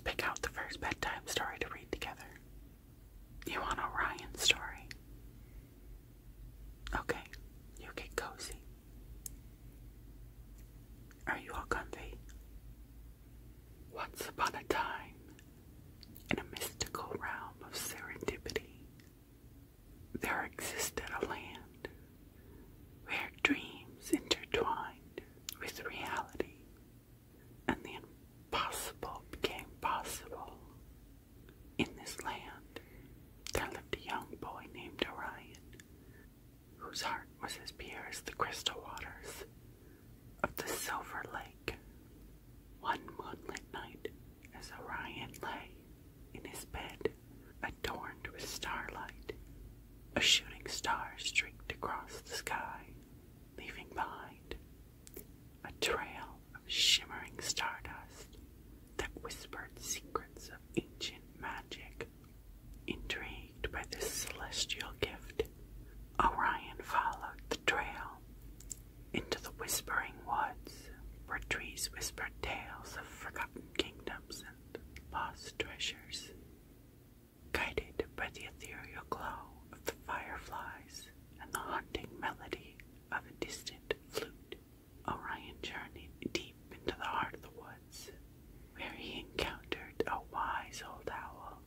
pick out the first bedtime story to read together. You want Orion's story? Okay, you get cozy. Are you all comfy? Once upon a time, in a mystical realm of serendipity, there existed a land where dreams intertwined with reality, and the impossible became possible. In this land, there lived a young boy named Orion, whose heart was as pure as the crystal waters of the Silver Lake. One moonlit night, as Orion lay in his bed, adorned with starlight, a shooting star streaked across the sky, leaving behind a trail of shimmering stardust that whispered secrets of ancient magic. Intrigued by this celestial gift, Orion followed the trail into the whispering woods, where trees whispered tales of forgotten kingdoms and lost treasures. Guided by the ethereal glow of the fireflies and the haunting melody of a distant flute, Orion journeyed deep into the heart of the woods, where he encountered a wise old owl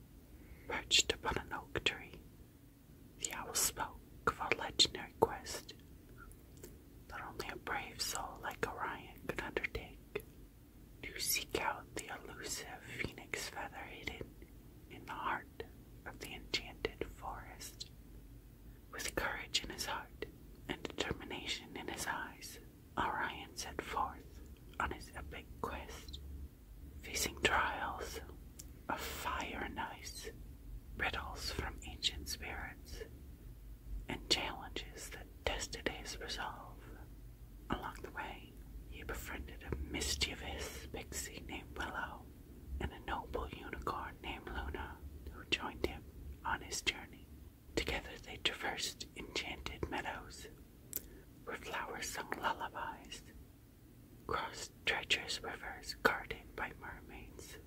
perched upon an oak tree. The owl spoke of a legendary quest that only a brave soul like Orion could undertake, to seek out the elusive phoenix feather hidden in the heart of the enchanted forest. With courage in his heart and determination in his eyes, Orion set forth on his epic quest, facing trials of fire and ice, riddles from ancient spirits, and challenges that tested his resolve. Along the way, he befriended a mischievous pixie named Willow and a noble unicorn named Luna, who joined him on his journey. Together they traversed enchanted meadows where flowers sung lullabies, crossed treacherous rivers guarded by mermaids,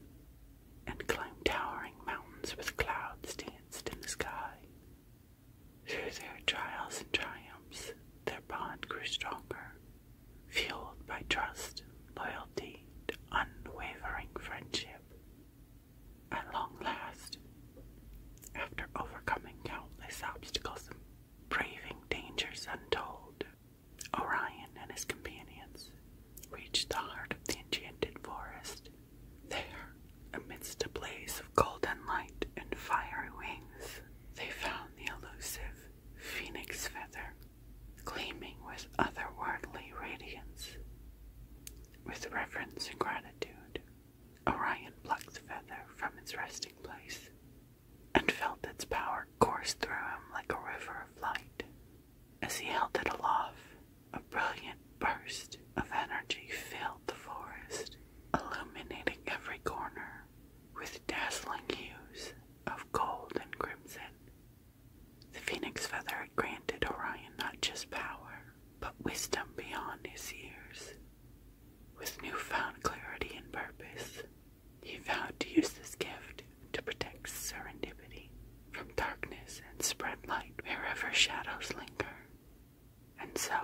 and climbed towering mountains with clouds danced in the sky. Through their trials and triumphs, their bond grew stronger, fueled by trust, loyalty, and unwavering friendship. At long last, after overcoming countless obstacles and braving dangers untold, Orion and his companions reached the heart of the enchanted forest. There, amidst a blaze of golden light and fiery wings, they found the elusive phoenix feather, gleaming with otherworldly radiance. With reverence and gratitude, Orion plucked the feather from its resting place and felt its power course through him like a river of light. As he held it aloft, a brilliant burst of energy filled the forest, illuminating every corner with dazzling hues of gold and crimson. The phoenix feather had granted Orion not just power, but wisdom beyond his years. With newfound clarity and purpose, he vowed to use this gift to protect serendipity from darkness and spread light wherever shadows linger. And so,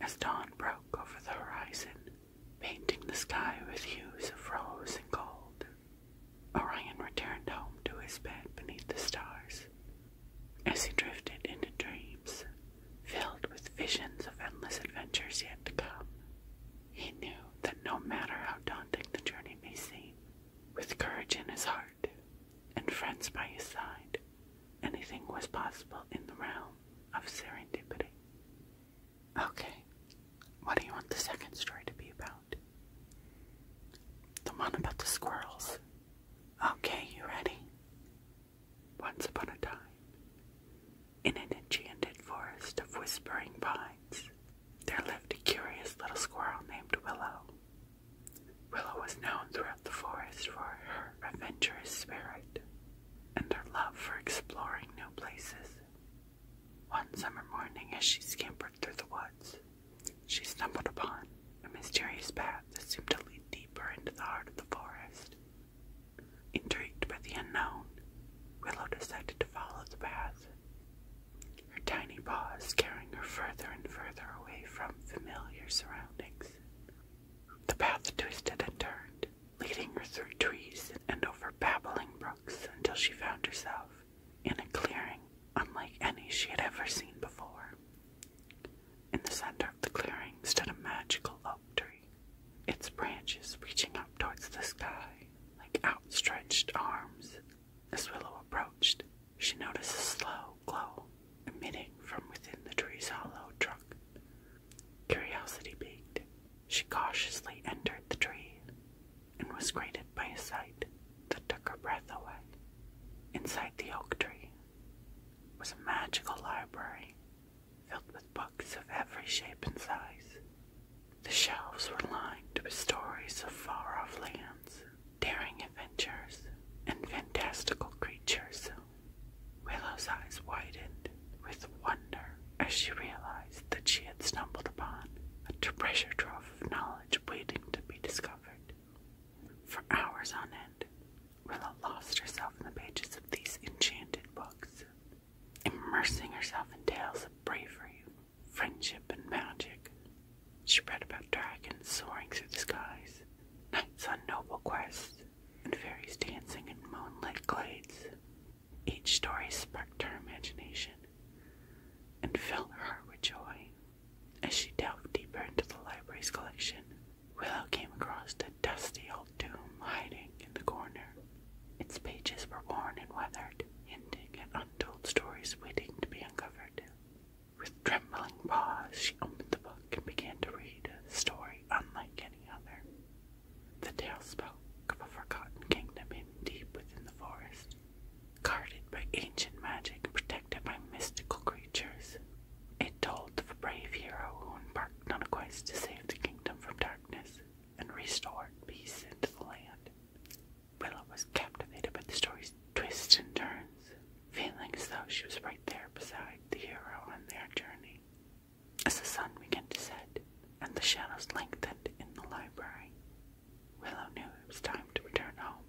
as dawn broke over the horizon, painting the sky with hues of rose and gold, Orion returned home to his bed beneath the stars. As he drifted into dreams, filled with visions of endless adventures yet to come, he knew that no matter how daunting the journey may seem, with courage in his heart and friends by his side, anything was possible in the realm of serendipity. Okay, what do you want the second story to be about? The one about the squirrels. Okay, you ready? Once upon a time, in an enchanted forest of whispering pines, there lived a curious little squirrel named Willow. Willow was known throughout the forest for her adventurous spirit and her love for exploring new places. One summer morning, as she scampered through the woods, she stumbled upon a mysterious path that seemed to lead deeper into the heart of the forest. like outstretched arms. As Willow approached, she noticed a slow glow emitting from within the tree's hollow trunk. Curiosity piqued. She cautiously entered the tree and was greeted by a sight that took her breath away. Inside the oak tree was a magical library filled with books of every shape and size. The shelves were lined with stories of far-off lands, daring adventures, and fantastical creatures. Willow's eyes widened with wonder as she realized that she had stumbled upon a treasure trove of knowledge waiting to be discovered. For hours on end, Willow lost herself in the pages of these enchanted books, immersing herself in tales of bravery, friendship, and magic. She read about dragons soaring through the skies, knights on noble quests, and fairies dancing in moonlit glades. Each story sparked her imagination and filled her with joy. As she delved deeper into the library's collection, Willow came across a dusty old tomb hiding in the corner. Its pages were worn and weathered, hinting at untold stories waiting to be uncovered. With trembling paws, she opened the book and began to read a story unlike any other. The tale spoke of a forgotten kingdom hidden deep within the forest, guarded by ancient magic and protected by mystical creatures. It told of a brave hero who embarked on a quest to save the kingdom from darkness and restored peace into the land. Willow was captivated by the story's twists and turns, feeling as though she was right there beside the hero on their journey. As the sun began to set and the shadows lengthened in the library, Willow knew it was time to return home.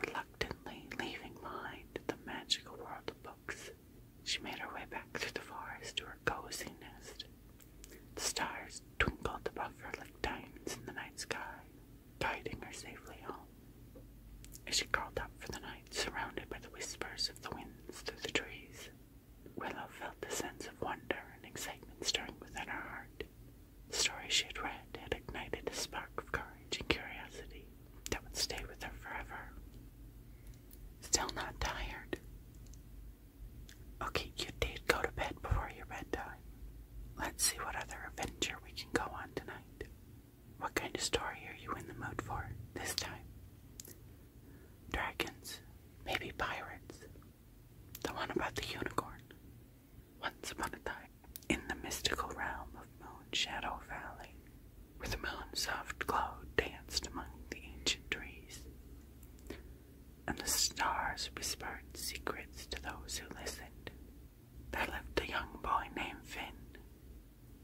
Reluctantly leaving behind the magical world of books, she made her way back through the forest to her cozy nest. The stars twinkled above her like diamonds in the night sky, guiding her safely home. As she crawled up for the night, surrounded by the whispers of the winds through the trees, Willow felt a sense of wonder and excitement stirring within her heart. The story she had read had ignited a spark of courage and curiosity that would stay with her forever. Still not tired? Okay, you did go to bed before your bedtime. Let's see what other adventure we can go on tonight. What kind of story are you in the mood for this time? Dragons? Maybe pirates? The one about the unicorn? Once upon a time, in the mystical realm of Moonshadow Valley, where the moon's soft glow danced among the ancient trees, and the stars whispered secrets to those who listened, there lived a young boy named Finn.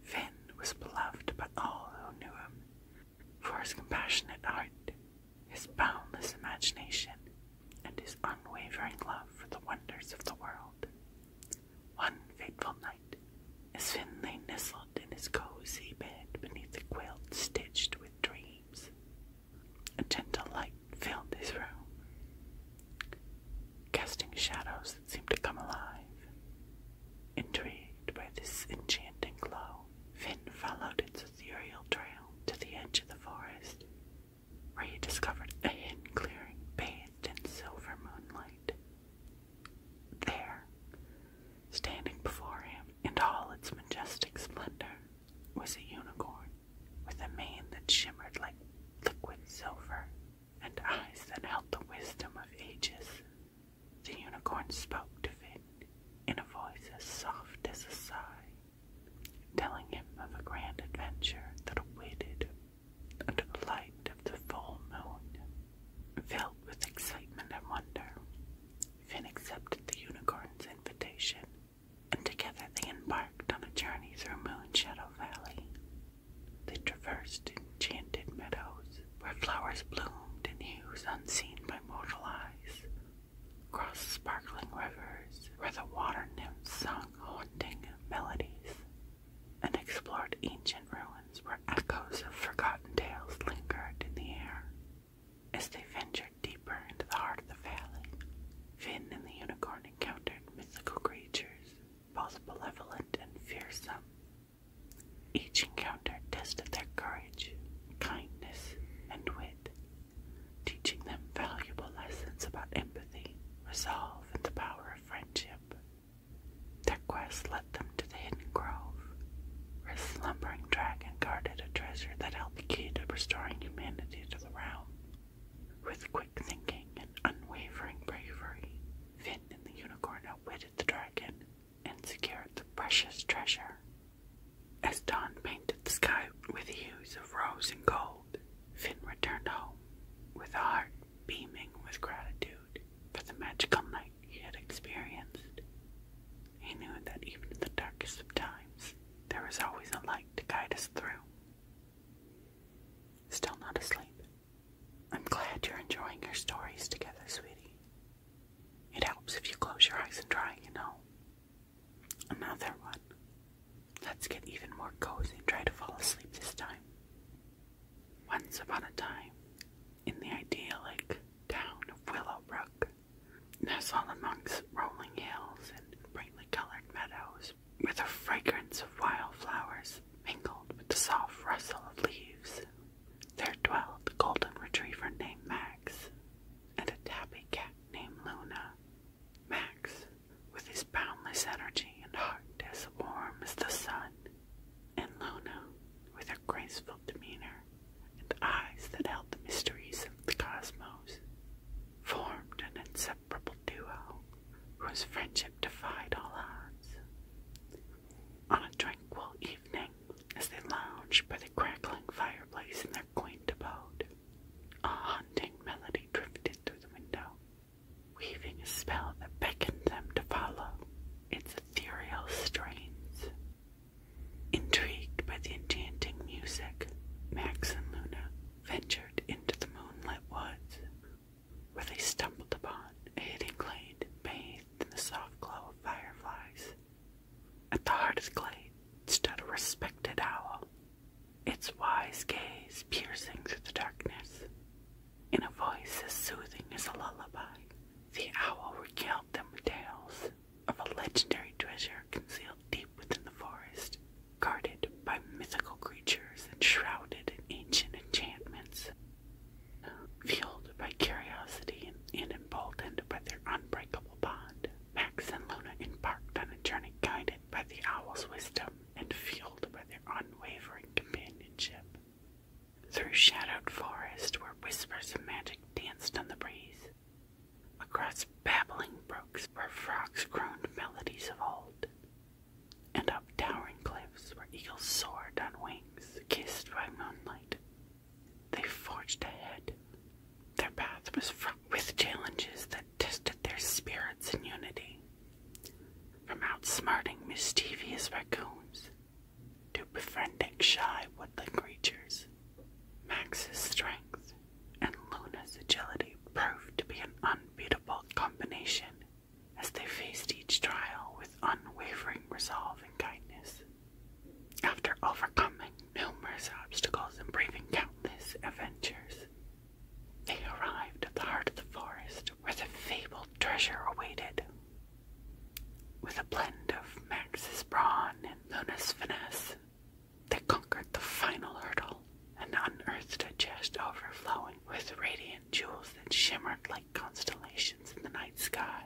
Finn was beloved by all who knew him for his compassionate heart, his boundless imagination, and his unwavering love for the wonders of the world. One fateful night, as Finn lay nestled in his cozy bed beneath a quilt stitched with dreams, a gentle light filled his room, casting shadows that seemed to come alive. Intrigued by this enchanting glow, Finn followed its ethereal trail to the edge of the forest. most of times, there is always a light to guide us through. Still not asleep? I'm glad you're enjoying your stories together, sweetie. It helps if you close your eyes and try, you know. Another one. Let's get even more cozy and try to fall asleep this time. Once upon a time, in the idyllic town of Willowbrook, nestled amongst rolling hills and brightly colored meadows, where the fragrance of wildflowers mingled with the soft rustle of leaves, there dwelled a golden retriever named Max, and a tabby cat named Luna. Max, with his boundless energy and heart as warm as the sun, and Luna, with her graceful demeanor and eyes that held the mysteries of the cosmos, formed an inseparable duo whose friendship defied all odds. On a tranquil evening, as they lounged by the crackling fireplace in their quaint abode, a haunting melody drifted through the window, weaving a spell that beckoned them to follow its ethereal strains. Intrigued by the enchanting music, Max and Luna ventured into the moonlit woods, where they stumbled upon a hidden glade bathed in the soft glow of fireflies. At the heart of the glade stood a respected owl, its wise gaze piercing through the darkness. In a voice as soothing as a lullaby, the owl regaled them with tales of a legendary treasure concealed deep within the forest, guarded by mythical creatures and shrouded in ancient enchantments. Fueled by curiosity and emboldened by their unbreakable bond, Max and Luna embarked on a journey guided by the owl's wisdom and fueled by their unwavering companionship. Through shadowed forest where whispers of magic danced on the breeze, across babbling brooks where frogs crooned melodies of old, and up towering cliffs where eagles soared on wings kissed by moonlight, they forged ahead. Their path was fraught with challenges that tested their spirits and unity, from outsmarting mischievous raccoons to befriending shy woodland creatures. Max's strength and Luna's agility proved to be an unbeatable combination as they faced each trial with unwavering resolve and kindness. After overcoming numerous obstacles and braving countless adventures, they arrived at the heart of the forest where the fabled treasure awaited. With a blend of Max's brawn and Luna's finesse, they conquered the final hurdle and unearthed a chest overflowing with radiant jewels that shimmered like constellations in the night sky.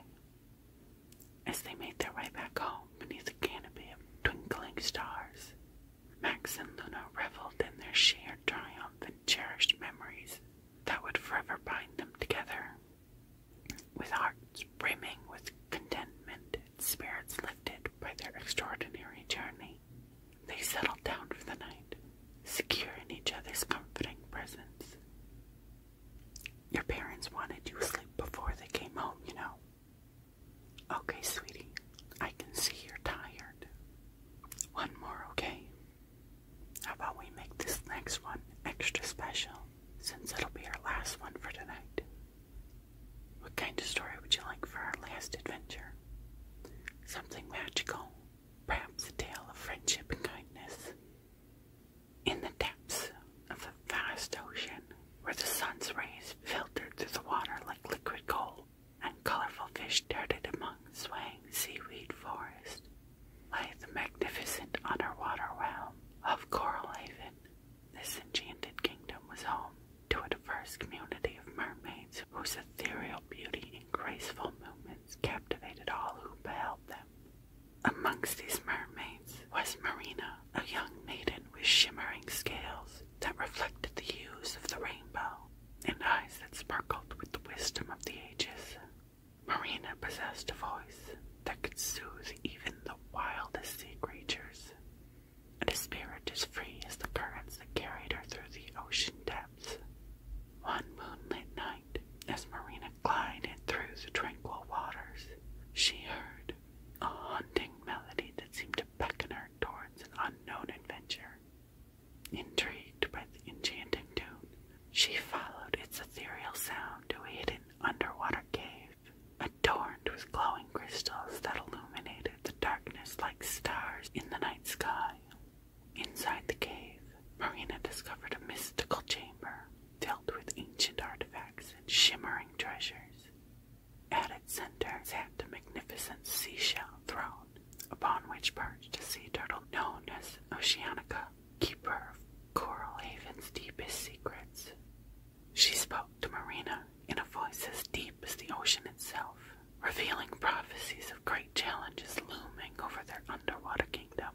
As they made their way back home beneath a canopy of twinkling stars, Max and Luna reveled in their shared triumph and cherished memories that would forever bind them together. With hearts brimming with contentment and spirits lifted by their extraordinary journey, they settled down for the night, secure in each other's comforting presence. Your parents wanted you asleep before they came home, you know. Okay, sweetie, I can see you're tired. One more, okay? How about we make this next one extra special, since it'll be our last one for tonight? What kind of story would you like for our last adventure? Something magical, perhaps a tale of friendship and kindness. In the depths of the vast ocean, where the sun's rays filtered through the water like liquid gold, and colorful fish darted among the swaying seaweed forest, lay the magnificent underwater realm of Coralhaven. This enchanted kingdom was home to a diverse community of mermaids whose ethereal beauty and graceful movements captivated all who beheld them. Amongst these mermaids was Marina, a young maiden with shimmering scales that reflected the hues of the rainbow and eyes that sparkled with the wisdom of the ages. Marina possessed a voice that could soothe even the wildest sea creatures, and a spirit as free as the currents that carried her through the ocean depths. One moonlit night, as Marina glided through the tranquil waters, she heard a haunting melody that seemed to beckon discovered a mystical chamber filled with ancient artifacts and shimmering treasures. At its center sat a magnificent seashell throne, upon which perched a sea turtle known as Oceanica, keeper of Coral Haven's deepest secrets. She spoke to Marina in a voice as deep as the ocean itself, revealing prophecies of great challenges looming over their underwater kingdom.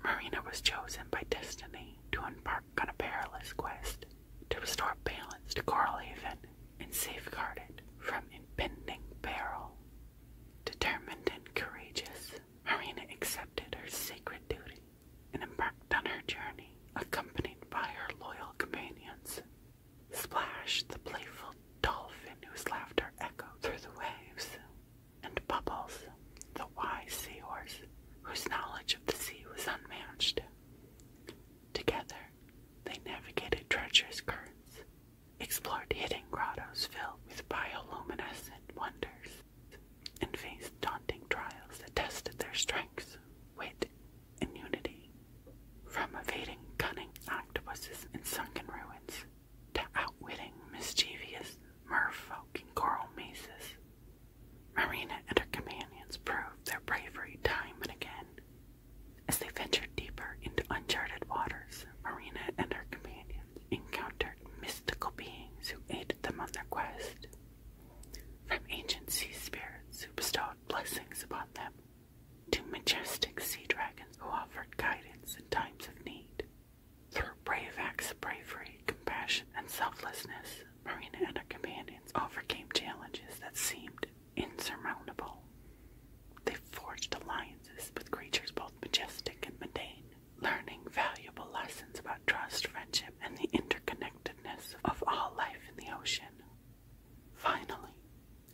Marina was chosen by destiny to embark on a perilous quest to restore balance to Coral Haven and safeguard it from impending peril. Determined and courageous, Marina accepted her sacred duty and embarked on her journey, accompanied by her loyal companions. Splash, the playful dolphin whose laughter echoed through the waves, and Bubbles, the wise seahorse whose knowledge of the sea was unmatched. Together, they navigated treacherous currents, explored hidden grottos filled with bioluminescent wonders, and faced daunting trials that tested their strengths, wit, and unity. From evading cunning octopuses in sunken ruins to outwitting mischievous merfolk in coral mazes, Marina and her companions proved their bravery time and again. As they ventured deeper into uncharted waters, Marina and her companions encountered mystical beings who aided them on their quest. From ancient sea spirits who bestowed blessings upon them, to majestic sea dragons who offered guidance in times of need. Through brave acts of bravery, compassion, and selflessness, Marina and her companions overcame challenges that seemed insurmountable. They forged alliances with creatures both majestic and mundane, learning valuable lessons about trust, friendship, and the interconnectedness of all life in the ocean. Finally,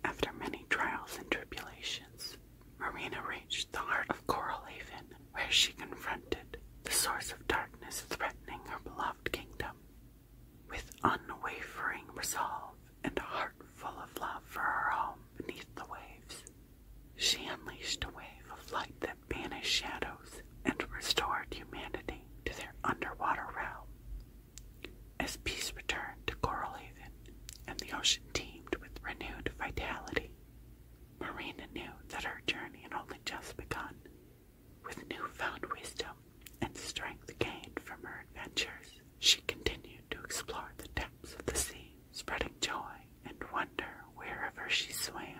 after many trials and tribulations, Marina reached the heart of Coral Haven, where she confronted the source of darkness threatening her beloved kingdom. With unwavering resolve and a heart full of love for her home beneath the waves, she unleashed a wave of light that banished shadows and restored humanity to their underwater realm. As peace returned to Coral Haven and the ocean teemed with renewed vitality, Marina knew that her journey had only just begun. With newfound wisdom and strength gained from her adventures, she continued to explore the depths of the sea, spreading joy and wonder wherever she swam.